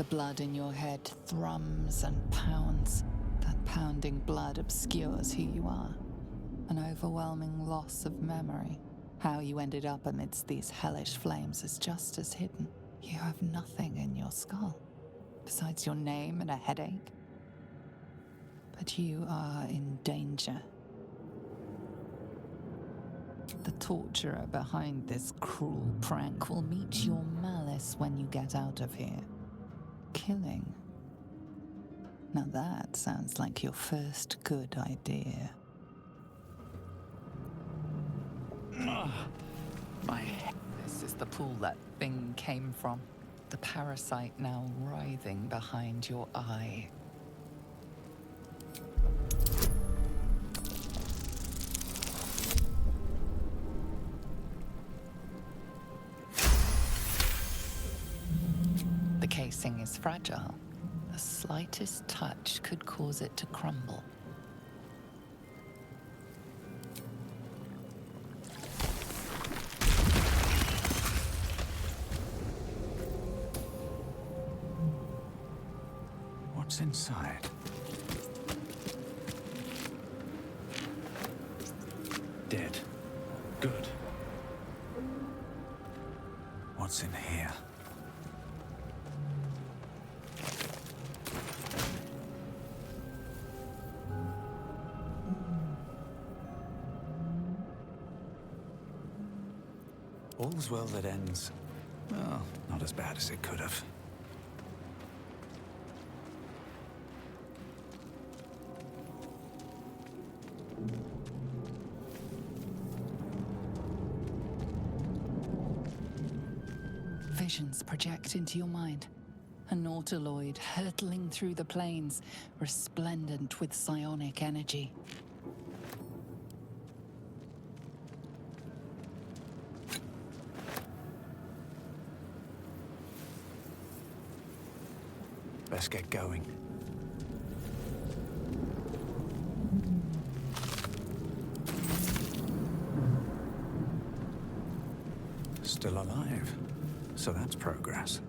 The blood in your head thrums and pounds. That pounding blood obscures who you are. An overwhelming loss of memory. How you ended up amidst these hellish flames is just as hidden. You have nothing in your skull, besides your name and a headache. But you are in danger. The torturer behind this cruel prank will meet your malice when you get out of here. Killing. Now that sounds like your first good idea. My head. This is the pool that thing came from. The parasite now writhing behind your eye. The casing is fragile. The slightest touch could cause it to crumble. What's inside? Dead. Good. What's in here? All's well that ends. Well, not as bad as it could have. Visions project into your mind. A nautiloid hurtling through the plains, resplendent with psionic energy. Let's get going. Still alive, so that's progress.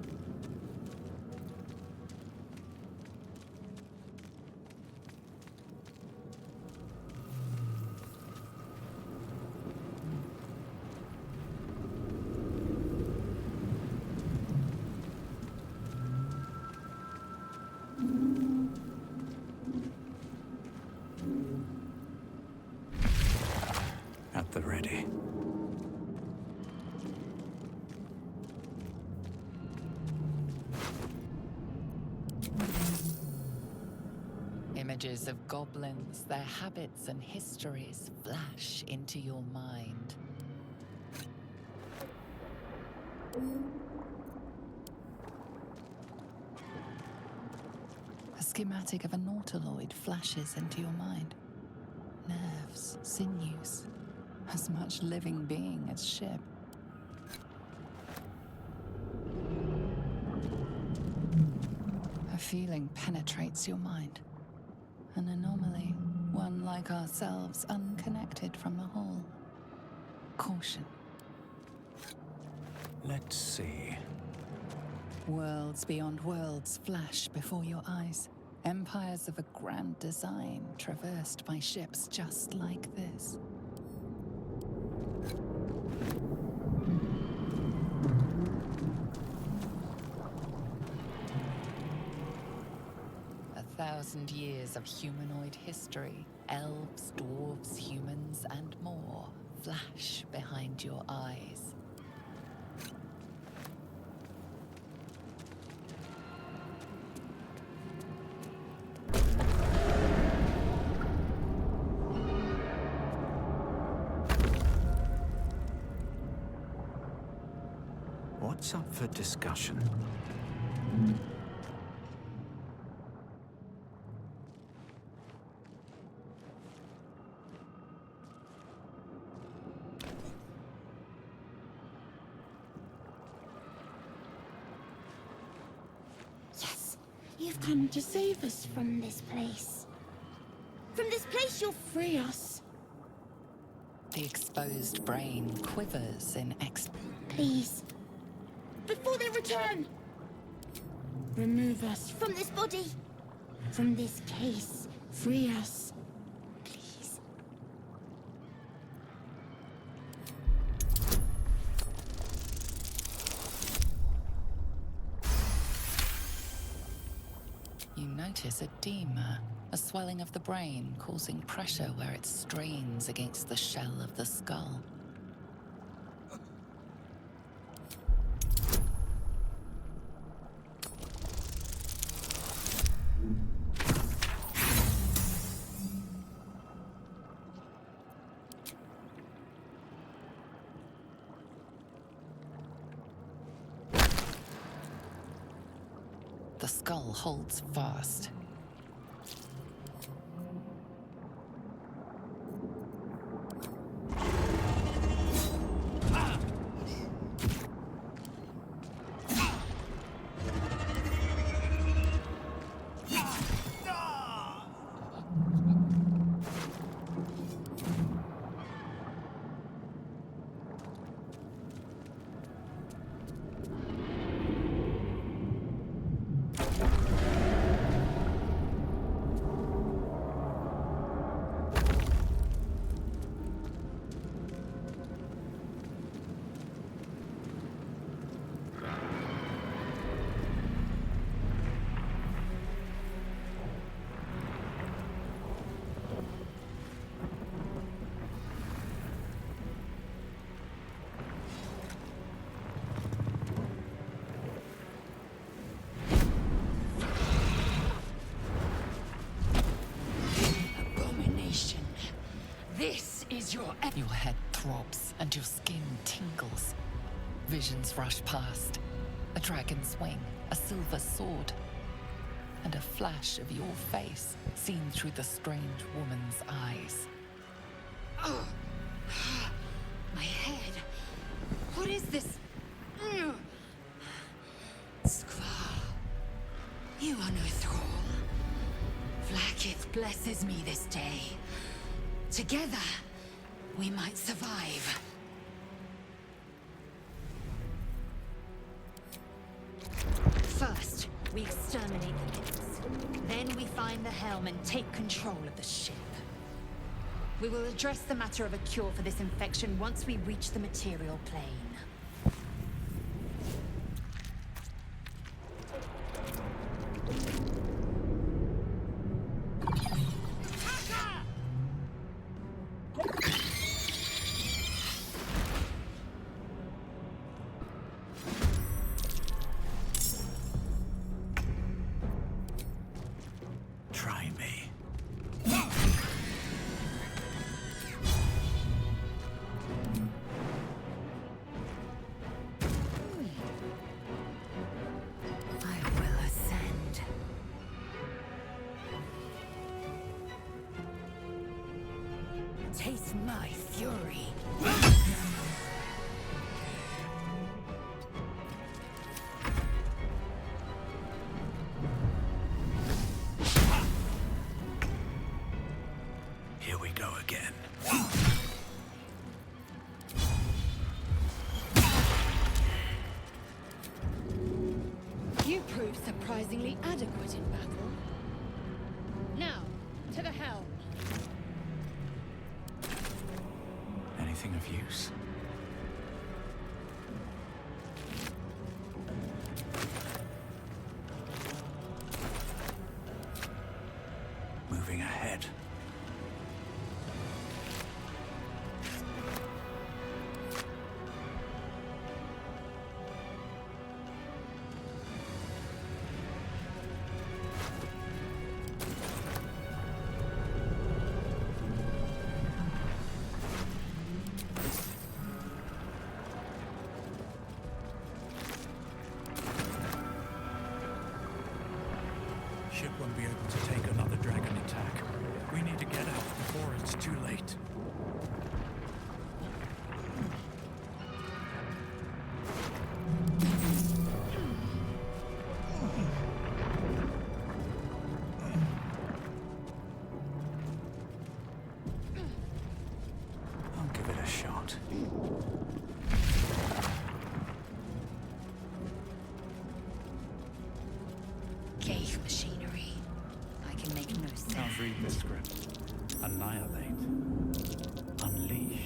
At the ready. Images of goblins, their habits and histories flash into your mind. A schematic of a nautiloid flashes into your mind. Nerves, sinews, as much living being as ship. A feeling penetrates your mind. An anomaly, one like ourselves, unconnected from the whole. Caution. Let's see. Worlds beyond worlds flash before your eyes. Empires of a grand design traversed by ships just like this. A 1,000 years of humanoid history, elves, dwarves, humans, and more flash behind your eyes. What's up for discussion? Yes, you've come to save us from this place. From this place, you'll free us. The exposed brain quivers in Please, before they return. Remove us from this body, from this case. Free us, please. You notice edema, a swelling of the brain causing pressure where it strains against the shell of the skull. The skull holds fast. This is your end. Your head throbs and your skin tingles. Visions rush past. A dragon's wing, a silver sword, and a flash of your face seen through the strange woman's eyes. Oh, my head. What is this? Skvar, you are no thrall. Vlaakith blesses me this day. Together, we might survive. First, we exterminate the nymphs. Then we find the helm and take control of the ship. We will address the matter of a cure for this infection once we reach the material plane. Try me. I will ascend. Taste my fury. Here we go again. You prove surprisingly adequate in battle. Now, to the helm. Anything of use? Moving ahead. Ship won't be able to take another dragon attack. We need to get out before it's too late. I'll give it a shot. this script. Annihilate. Unleash.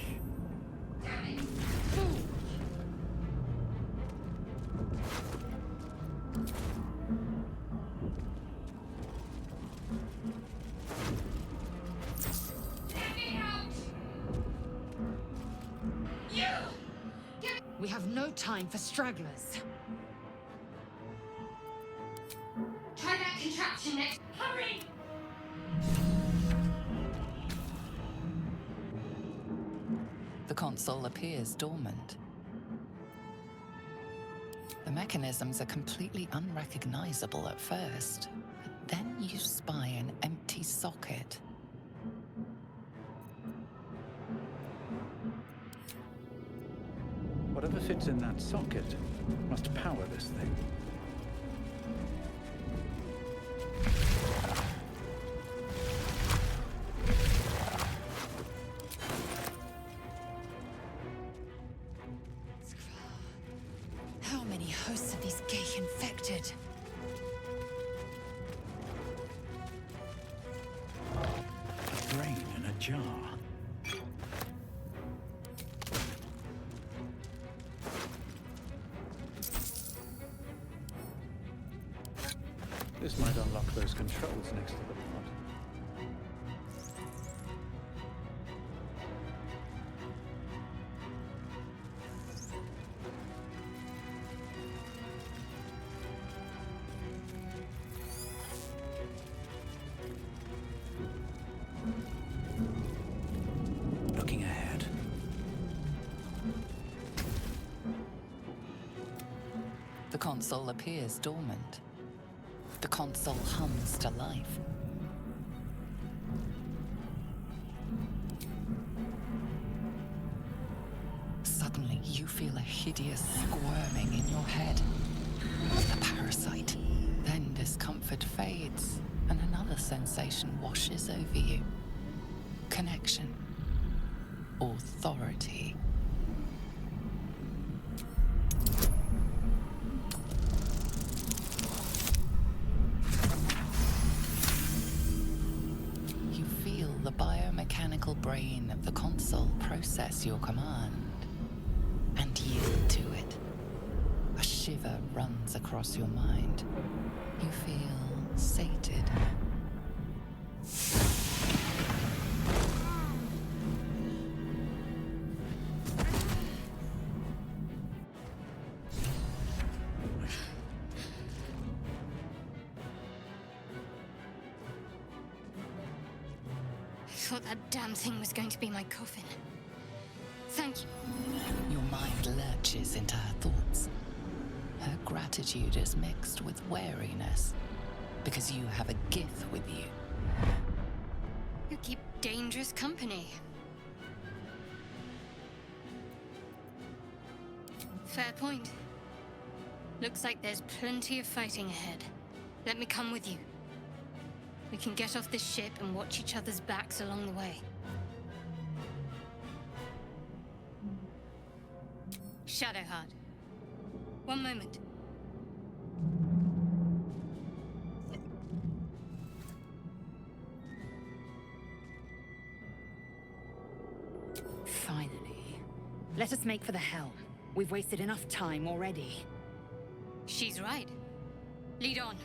We have no time for stragglers. Try that contraption next. Hurry! The console appears dormant. The mechanisms are completely unrecognizable at first, but then you spy an empty socket. Whatever fits in that socket must power this thing. How many hosts of these gay infected? A brain in a jar. This might unlock those controls next to the pod. Looking ahead. The console appears dormant. The console hums to life. Suddenly, you feel a hideous squirming in your head. The parasite. Then discomfort fades, and another sensation washes over you. Connection. Authority. You feel the biomechanical brain of the console process your command and yield to it. A shiver runs across your mind. You feel sated. I thought that damn thing was going to be my coffin. Thank you. Your mind lurches into her thoughts. Her gratitude is mixed with wariness, because you have a gift with you. You keep dangerous company. Fair point. Looks like there's plenty of fighting ahead. Let me come with you. We can get off this ship and watch each other's backs along the way. Shadowheart. One moment. Finally. Let us make for the helm. We've wasted enough time already. She's right. Lead on.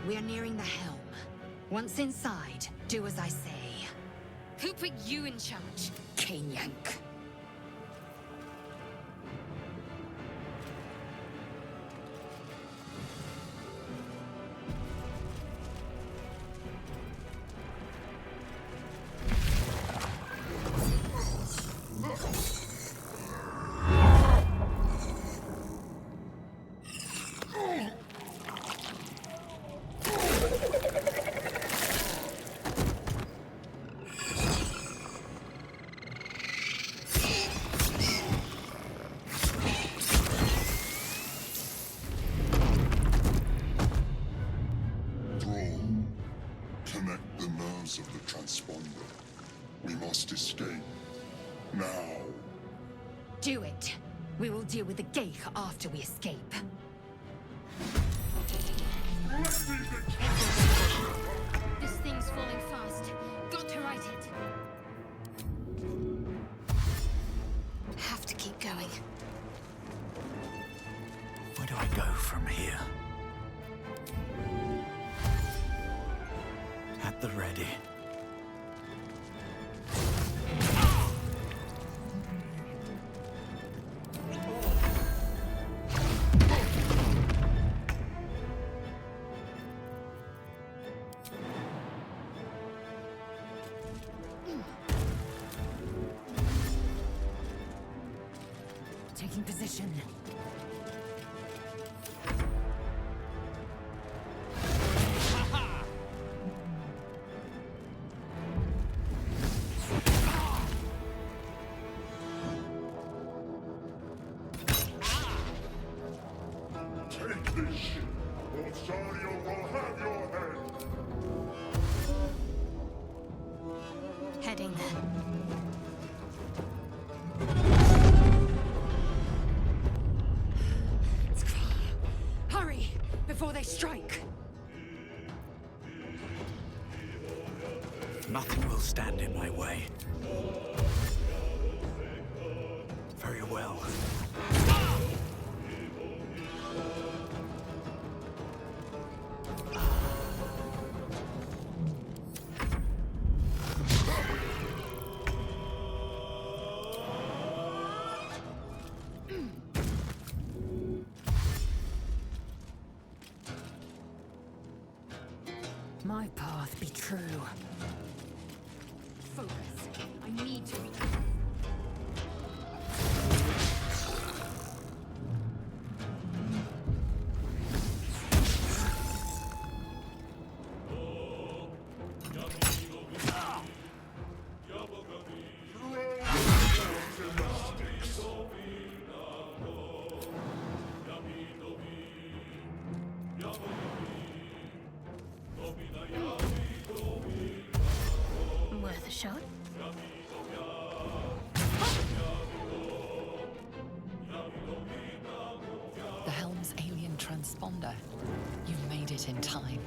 We are nearing the helm. Once inside, do as I say. Who put you in charge? Cane Yank. Now. Do it. We will deal with the Geek after we escape. This thing's falling fast. Got to right it. Have to keep going. Where do I go from here? At the ready. Taking position. Take this ship, or Sario will have your head. Heading there. Hurry! Before they strike! Nothing will stand in my way. Very well. My path be true. Focus. I need to be. Worth a shot? The helm's alien transponder. You made it in time.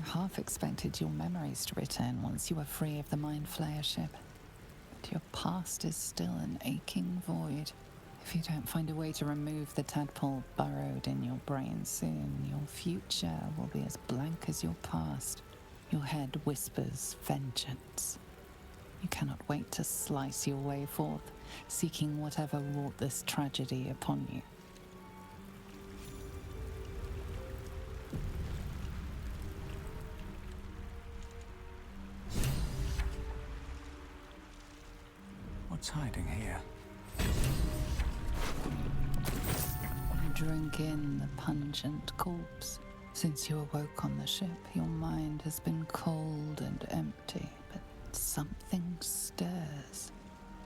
half expected your memories to return once you were free of the Mind Flayer ship. But your past is still an aching void. If you don't find a way to remove the tadpole burrowed in your brain soon, your future will be as blank as your past. Your head whispers vengeance. You cannot wait to slice your way forth, seeking whatever wrought this tragedy upon you. What's hiding here? Drink in the pungent corpse. Since you awoke on the ship, your mind has been cold and empty, but something stirs.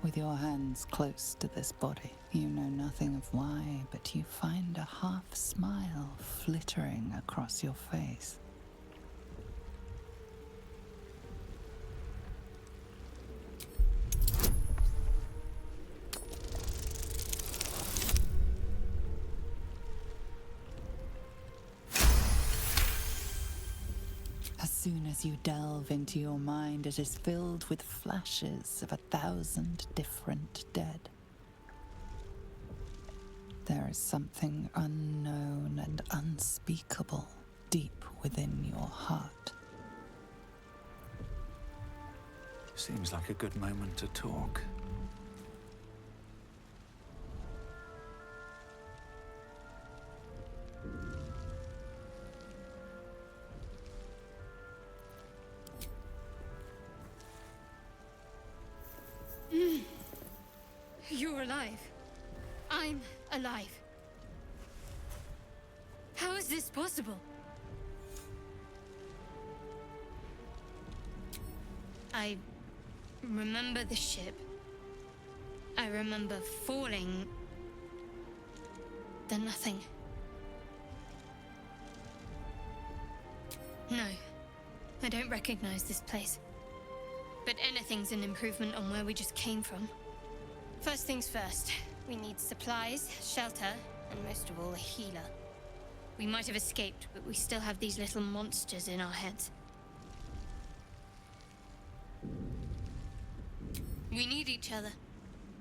With your hands close to this body, you know nothing of why, but you find a half smile flittering across your face. As soon as you delve into your mind, it is filled with flashes of 1,000 different dead. There is something unknown and unspeakable deep within your heart. Seems like a good moment to talk. You're alive. I'm alive. How is this possible? I remember the ship. I remember falling. Then nothing. No, I don't recognize this place. But anything's an improvement on where we just came from. First things first, we need supplies, shelter, and most of all, a healer. We might have escaped, but we still have these little monsters in our heads. We need each other,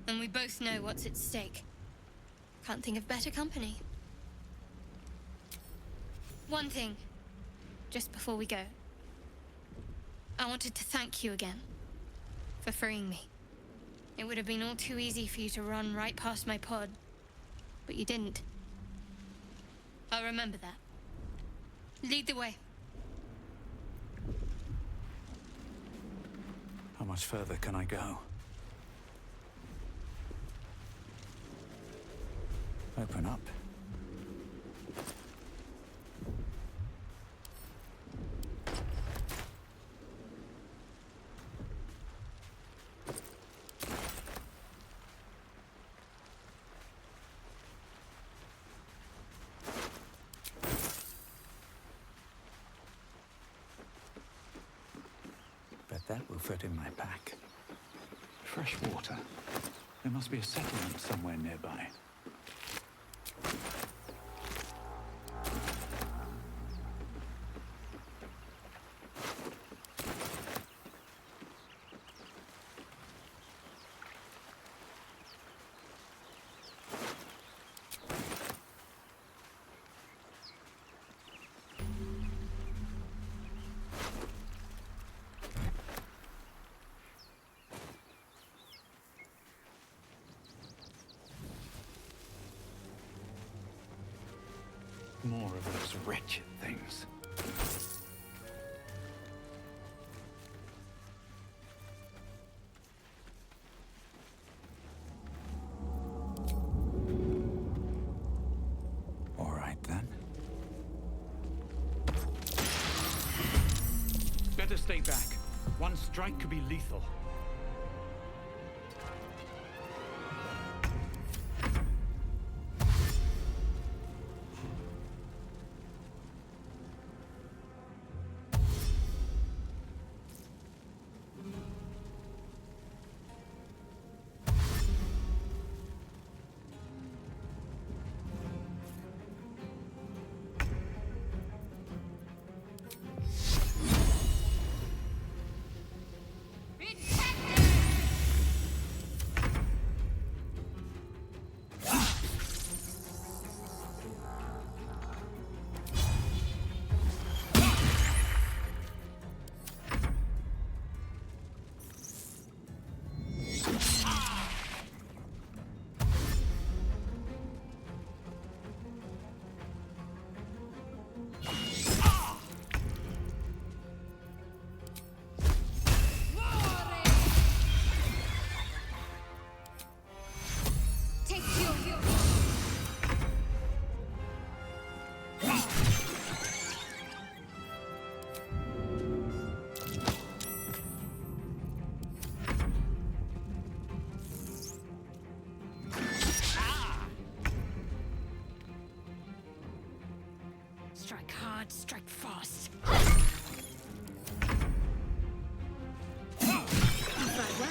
and we both know what's at stake. Can't think of better company. One thing, just before we go. I wanted to thank you again for freeing me. It would have been all too easy for you to run right past my pod, but you didn't. I'll remember that. Lead the way. How much further can I go? Open up. Bet that will fit in my pack. Fresh water. There must be a settlement somewhere nearby. More of those wretched things. All right, then. Better stay back. One strike could be lethal. I'd strike fast. Right, well,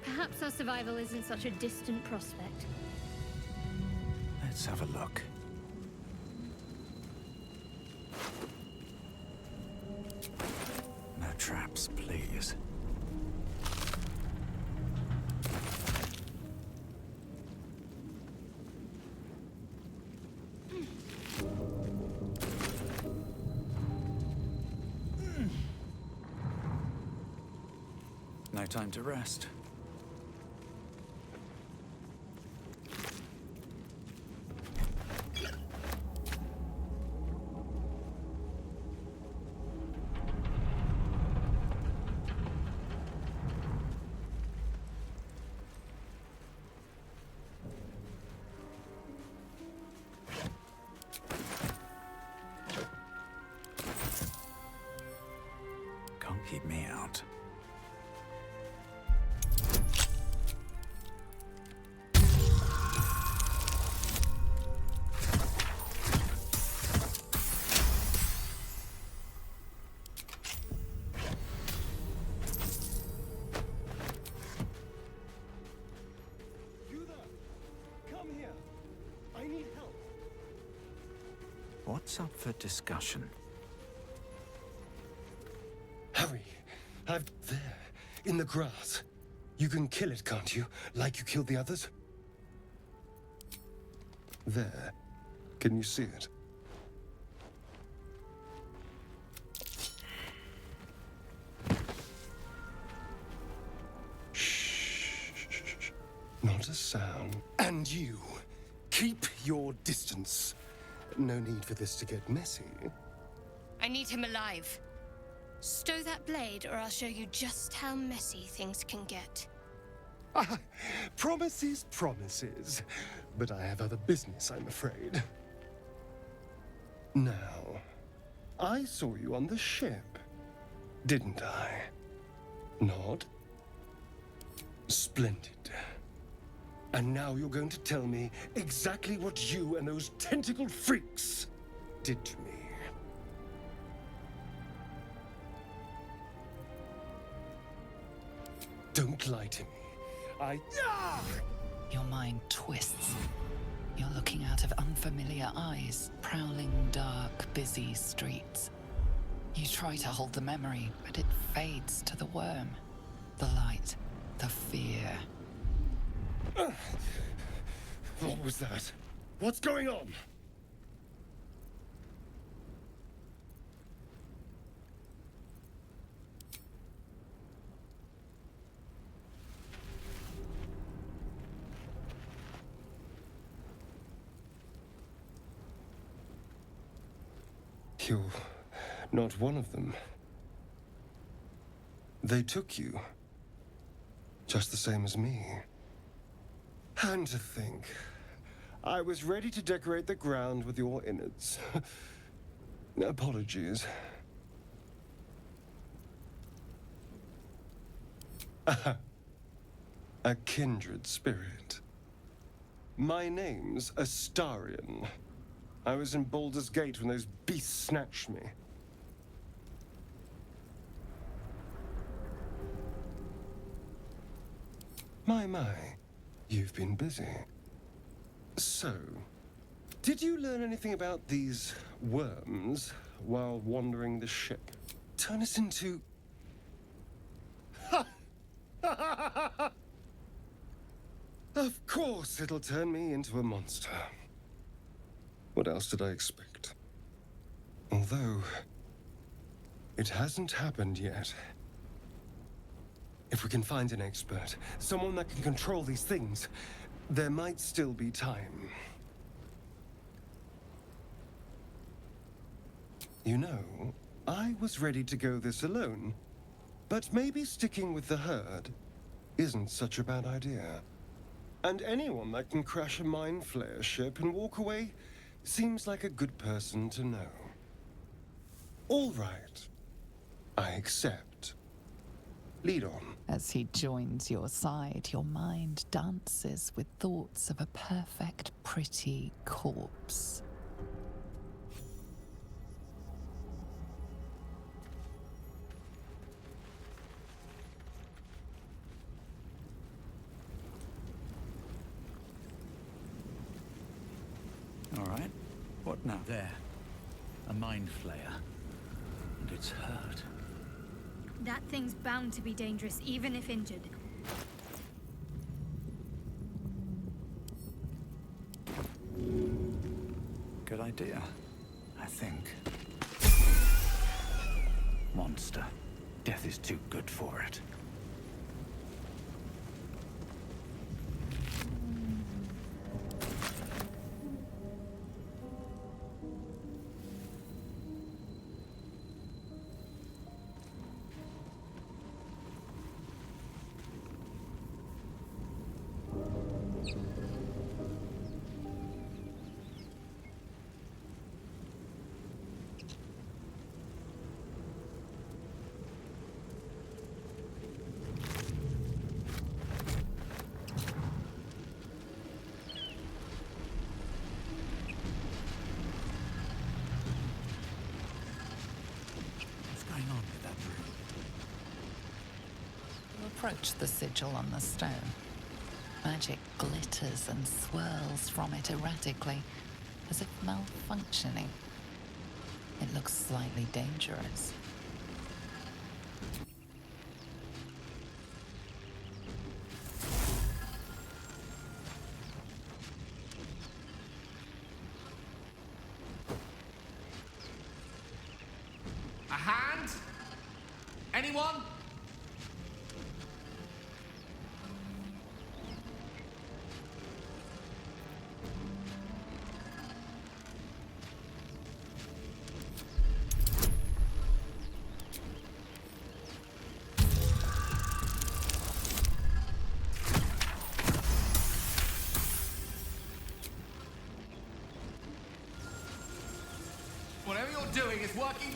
perhaps our survival isn't such a distant prospect. Let's have a look. No traps, please. No time to rest. Can't keep me out. You there? Come here. I need help. What's up for discussion? Hurry. There, in the grass. You can kill it, can't you? Like you killed the others? There. Can you see it? Shh. Not a sound. And you, keep your distance. No need for this to get messy. I need him alive. Stow that blade, or I'll show you just how messy things can get. Promises, promises. But I have other business, I'm afraid. Now, I saw you on the ship, didn't I? Not? Splendid. And now you're going to tell me exactly what you and those tentacled freaks did to me. Don't lie to me. Your mind twists. You're looking out of unfamiliar eyes, prowling dark, busy streets. You try to hold the memory, but it fades to the worm. The light, the fear. What was that? What's going on? You're not one of them. They took you. Just the same as me. And to think, I was ready to decorate the ground with your innards. Apologies. A kindred spirit. My name's Astarion. I was in Baldur's Gate when those beasts snatched me. My, you've been busy. So, did you learn anything about these worms while wandering the ship? Turn us into... Of course it'll turn me into a monster. What else did I expect? Although, it hasn't happened yet. If we can find an expert, someone that can control these things, there might still be time. You know, I was ready to go this alone, but maybe sticking with the herd isn't such a bad idea. And anyone that can crash a mind flayer ship and walk away seems like a good person to know. All right. I accept. Lead on. As he joins your side, your mind dances with thoughts of a perfect, pretty corpse. All right. What now? There. A mind flayer. And it's hurt. That thing's bound to be dangerous, even if injured. Good idea, I think. Monster. Death is too good for it. Approach the sigil on the stone. Magic glitters and swirls from it erratically, as if malfunctioning. It looks slightly dangerous. A hand? Anyone? Whatever you're doing is working.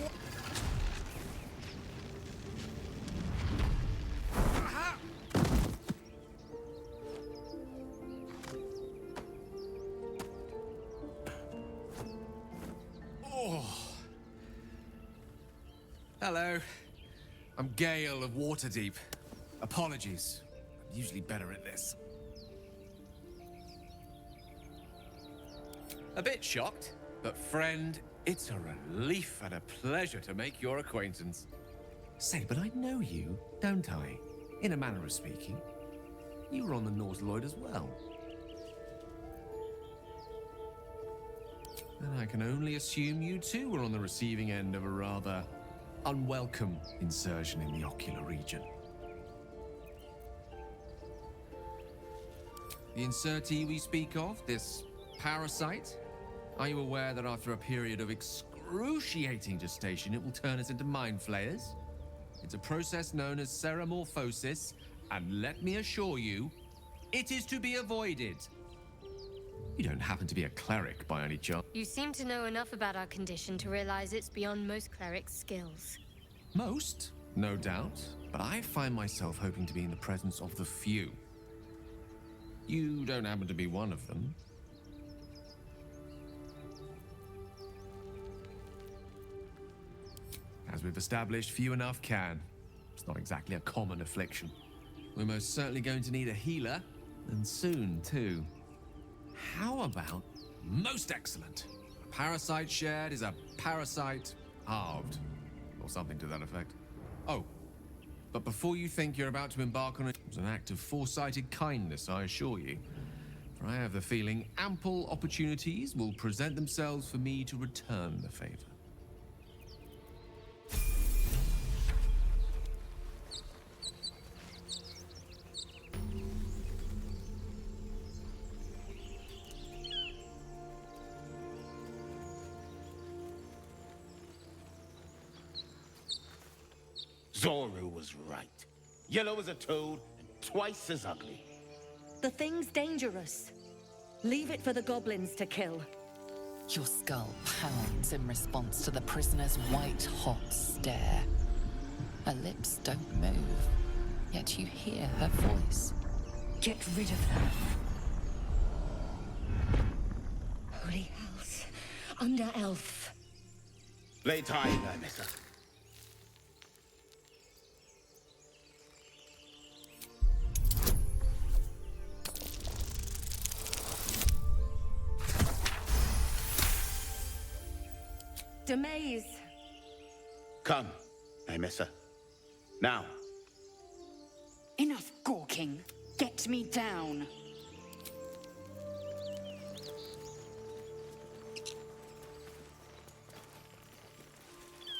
Hello. I'm Gale of Waterdeep. Apologies. I'm usually better at this. A bit shocked, but friend, it's a relief and a pleasure to make your acquaintance. Say, but I know you, don't I? In a manner of speaking. You were on the Nautiloid as well. And I can only assume you too were on the receiving end of a rather unwelcome insertion in the ocular region. The insertee we speak of, this parasite, are you aware that after a period of excruciating gestation, it will turn us into mind flayers? It's a process known as ceramorphosis, and let me assure you, it is to be avoided. You don't happen to be a cleric by any chance? You seem to know enough about our condition to realize it's beyond most clerics' skills. Most, no doubt, but I find myself hoping to be in the presence of the few. You don't happen to be one of them. As we've established, few enough can. It's not exactly a common affliction. We're most certainly going to need a healer, and soon, too. How about most excellent? A parasite shared is a parasite halved, or something to that effect. Oh, but before you think you're about to embark on it, it's an act of foresighted kindness, I assure you. For I have the feeling ample opportunities will present themselves for me to return the favor. Zoru was right. Yellow as a toad and twice as ugly. The thing's dangerous. Leave it for the goblins to kill. Your skull pounds in response to the prisoner's white-hot stare. Her lips don't move, yet you hear her voice. Get rid of her. Holy house. Under elf. Lay tight, Nissa. Dr. Maze. Come, Mesa. Now. Enough gawking. Get me down.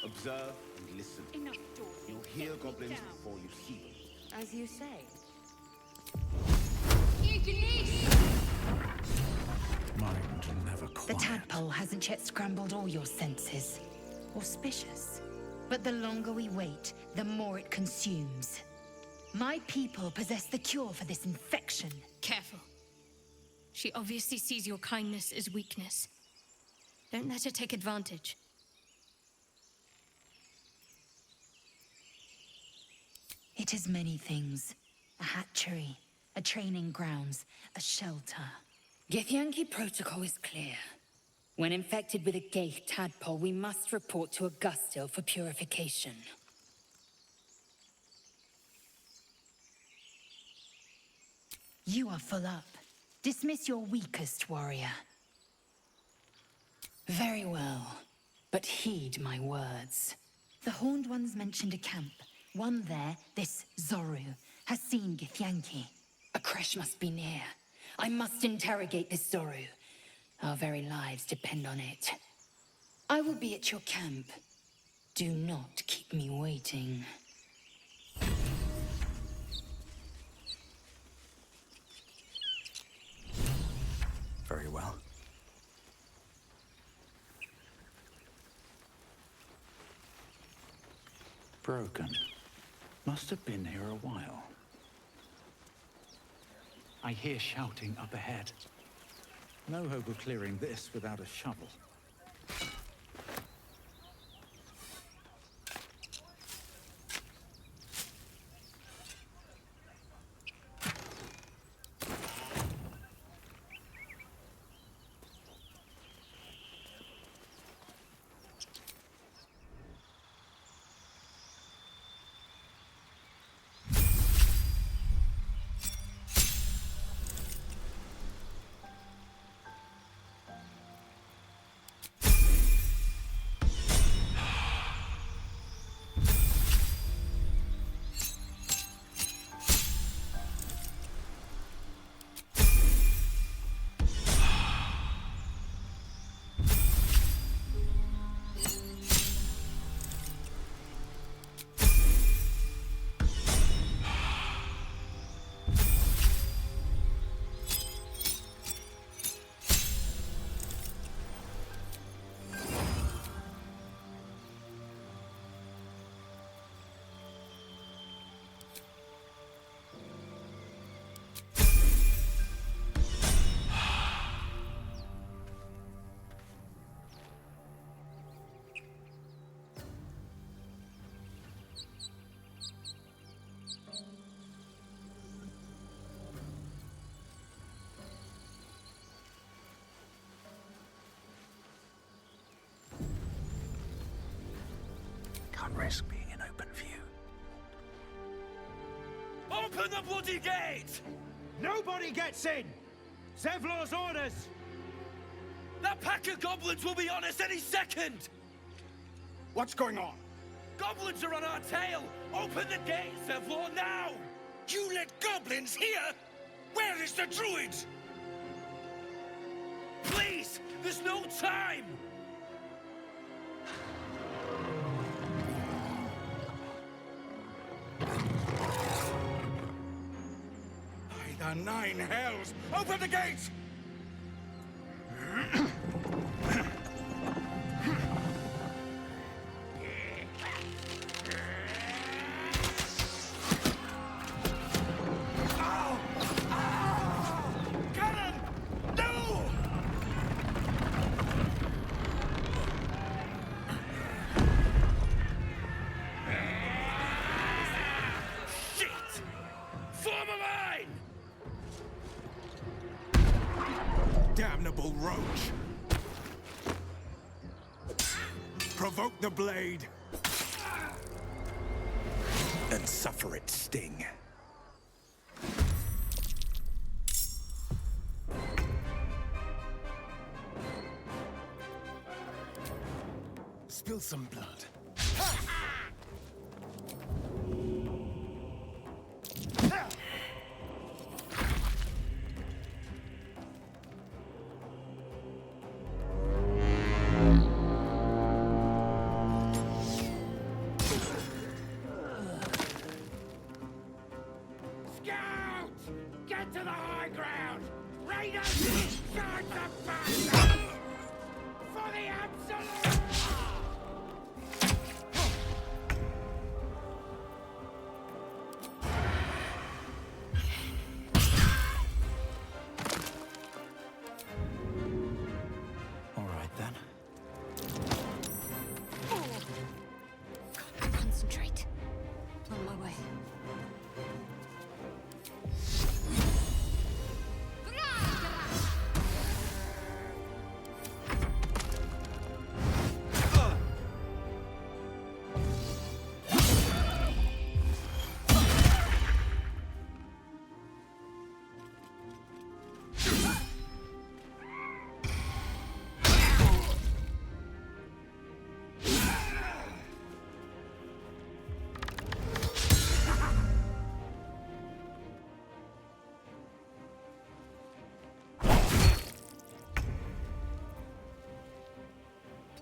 Observe and listen. Enough talk. You'll hear Get me goblins down. before you see them. As you say. Mind never The quiet. tadpole hasn't yet scrambled all your senses. Auspicious. But the longer we wait, the more it consumes. My people possess the cure for this infection. Careful. She obviously sees your kindness as weakness. Don't let her take advantage. It is many things. A hatchery, a training grounds, a shelter. Githyanki protocol is clear. When infected with a Gaith tadpole, we must report to Augustil for purification. You are full up. Dismiss your weakest warrior. Very well, but heed my words. The Horned Ones mentioned a camp. One there, this Zoru, has seen Githyanki. A creche must be near. I must interrogate this Zoru. Our very lives depend on it. I will be at your camp. Do not keep me waiting. Very well. Broken. Must have been here a while. I hear shouting up ahead. No hope of clearing this without a shovel. Can't risk being in open view. Open the bloody gate! Nobody gets in! Zevlor's orders! That pack of goblins will be on us any second! What's going on? Goblins are on our tail! Open the gate, Zevlor, now! You let goblins here? Where is the druid? Please! There's no time! By the nine hells! Open the gate! Damnable roach! Provoke the blade! And suffer its sting. Spill some blood. Scouts! Get to the high ground! Raiders! Charge the bastards! For the absolute! All right then. Concentrate. On my way.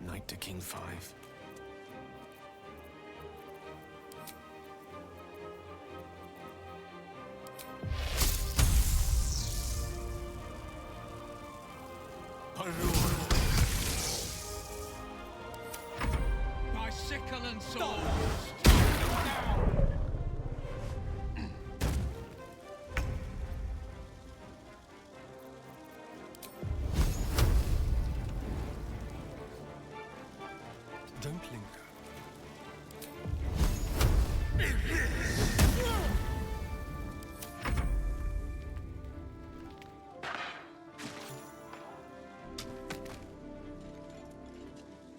Knight to King 5. My sickle and sword! Don't linger.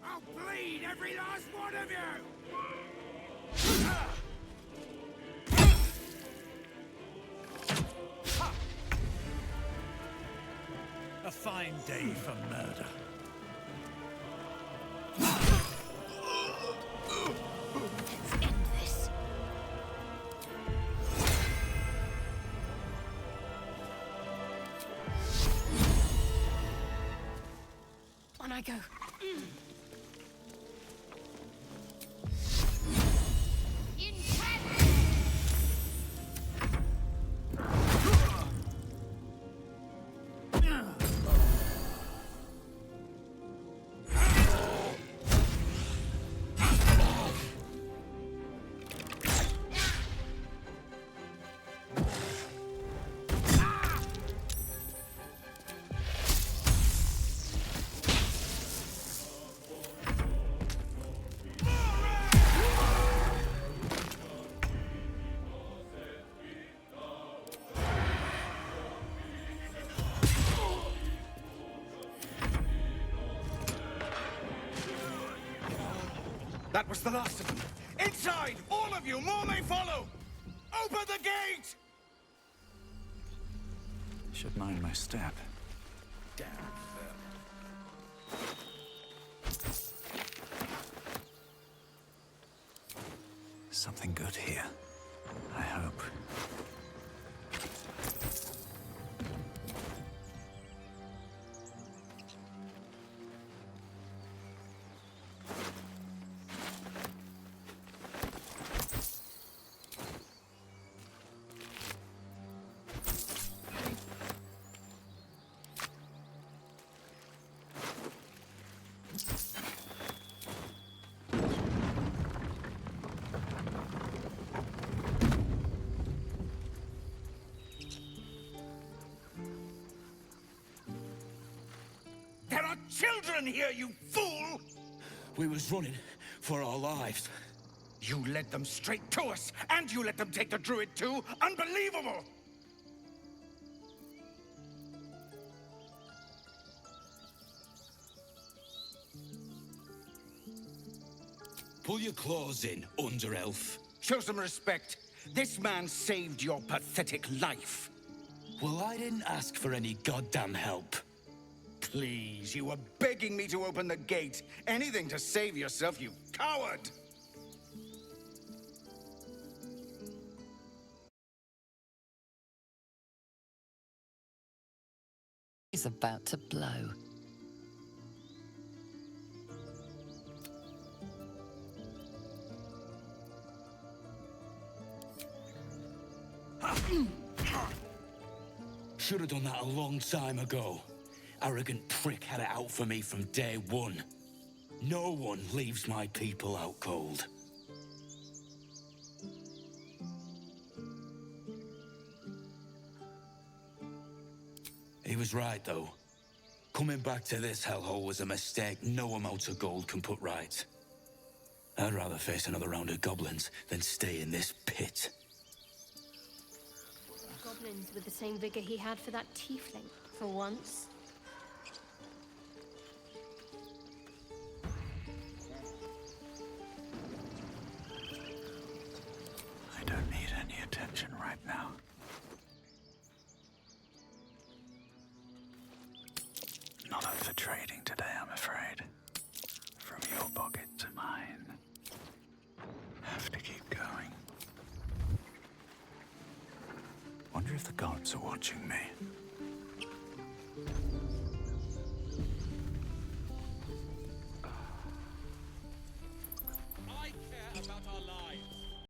I'll bleed every last one of you! A fine day for murder. Let's end this. On I go. That was the last of them. Inside! All of you! More may follow! Open the gate! Should mind my step. Damn Something good here. I hope. There are children here, you fool! We was running for our lives. You led them straight to us, and you let them take the druid too? Unbelievable! Pull your claws in, under-elf. Show some respect. This man saved your pathetic life. Well, I didn't ask for any goddamn help. Please, you were begging me to open the gate. Anything to save yourself, you coward! He's about to blow. Should have done that a long time ago. Arrogant prick had it out for me from day one. No one leaves my people out cold. He was right, though. Coming back to this hellhole was a mistake no amount of gold can put right. I'd rather face another round of goblins than stay in this pit. Goblins with the same vigor he had for that tiefling, for once. I don't need any attention right now. Not up for trading today, I'm afraid. From your pocket to mine. Have to keep going. Wonder if the gods are watching me.